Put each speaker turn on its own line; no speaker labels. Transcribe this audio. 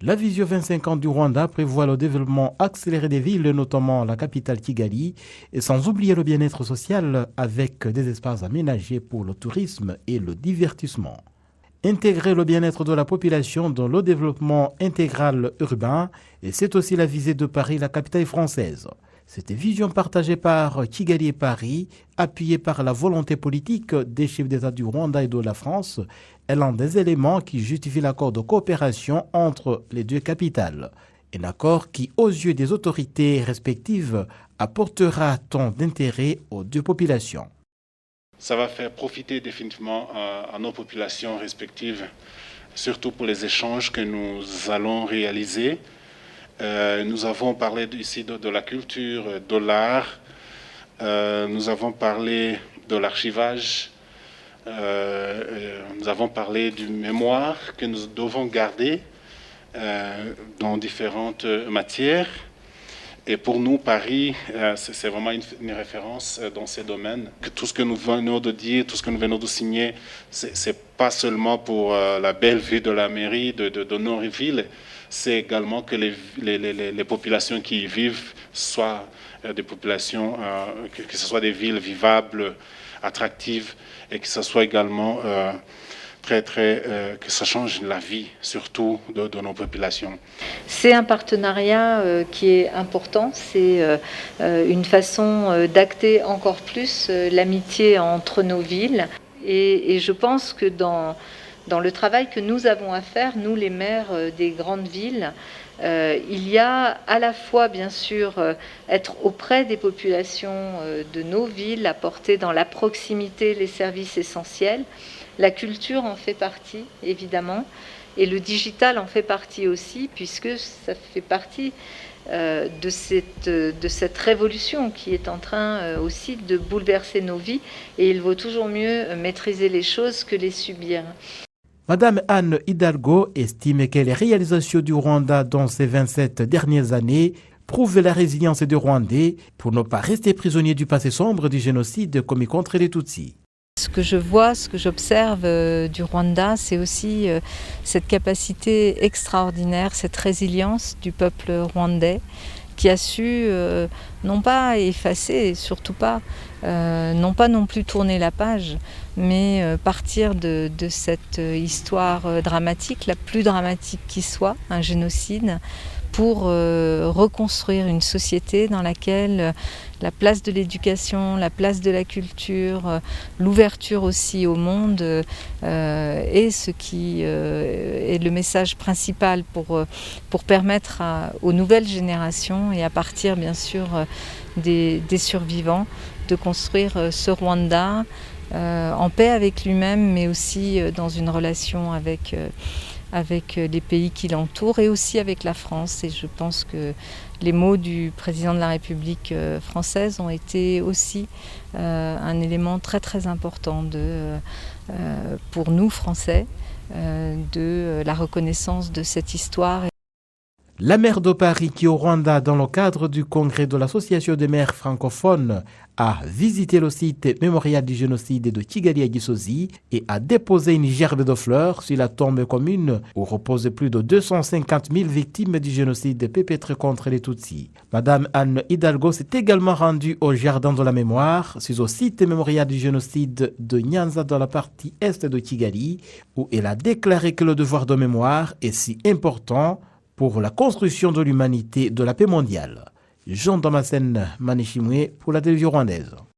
La vision 25 ans du Rwanda prévoit le développement accéléré des villes, notamment la capitale Kigali, et sans oublier le bien-être social avec des espaces aménagés pour le tourisme et le divertissement. Intégrer le bien-être de la population dans le développement intégral urbain, et c'est aussi la visée de Paris, la capitale française. Cette vision partagée par Kigali et Paris, appuyée par la volonté politique des chefs d'État du Rwanda et de la France, est l'un des éléments qui justifie l'accord de coopération entre les deux capitales. Un accord qui, aux yeux des autorités respectives, apportera tant d'intérêt aux deux populations.
Ça va faire profiter définitivement à nos populations respectives, surtout pour les échanges que nous allons réaliser. Nous avons parlé ici de la culture, de l'art, nous avons parlé de l'archivage, nous avons parlé du mémoire que nous devons garder dans différentes matières. Et pour nous, Paris, c'est vraiment une référence dans ces domaines. Que tout ce que nous venons de dire, tout ce que nous venons de signer, c'est pas seulement pour la belle vue de la mairie, de nos villes, c'est également que les populations qui y vivent soient des populations, que ce soit des villes vivables, attractives, et que ce soit également que ça change la vie, surtout de nos populations.
C'est un partenariat qui est important, c'est une façon d'acter encore plus l'amitié entre nos villes. Et je pense que dans le travail que nous avons à faire, nous les maires des grandes villes, il y a à la fois bien sûr être auprès des populations de nos villes, apporter dans la proximité les services essentiels. La culture en fait partie, évidemment, et le digital en fait partie aussi, puisque ça fait partie de cette révolution qui est en train aussi de bouleverser nos vies, et il vaut toujours mieux maîtriser les choses que les subir.
Madame Anne Hidalgo estime que les réalisations du Rwanda dans ces 27 dernières années prouvent la résilience des Rwandais pour ne pas rester prisonniers du passé sombre du génocide commis contre les Tutsis.
Ce que je vois, ce que j'observe du Rwanda, c'est aussi cette capacité extraordinaire, cette résilience du peuple rwandais qui a su non pas effacer, surtout pas, non pas non plus tourner la page, mais partir de cette histoire dramatique, la plus dramatique qui soit, un génocide, pour reconstruire une société dans laquelle la place de l'éducation, la place de la culture, l'ouverture aussi au monde est ce qui est le message principal pour permettre aux nouvelles générations et à partir bien sûr des survivants de construire ce Rwanda en paix avec lui-même, mais aussi dans une relation avec les pays qui l'entourent et aussi avec la France. Et je pense que les mots du président de la République française ont été aussi un élément très très important pour nous Français de la reconnaissance de cette histoire.
La maire de Paris qui au Rwanda, dans le cadre du congrès de l'Association des maires francophones, a visité le site mémorial du génocide de Kigali à Gisozi et a déposé une gerbe de fleurs sur la tombe commune où reposent plus de 250 000 victimes du génocide perpétré contre les Tutsis. Madame Anne Hidalgo s'est également rendue au Jardin de la Mémoire, sur le site mémorial du génocide de Nyanza dans la partie est de Kigali, où elle a déclaré que le devoir de mémoire est si important pour la construction de l'humanité de la paix mondiale. Jean Damascène Manishimwe pour la télévision rwandaise.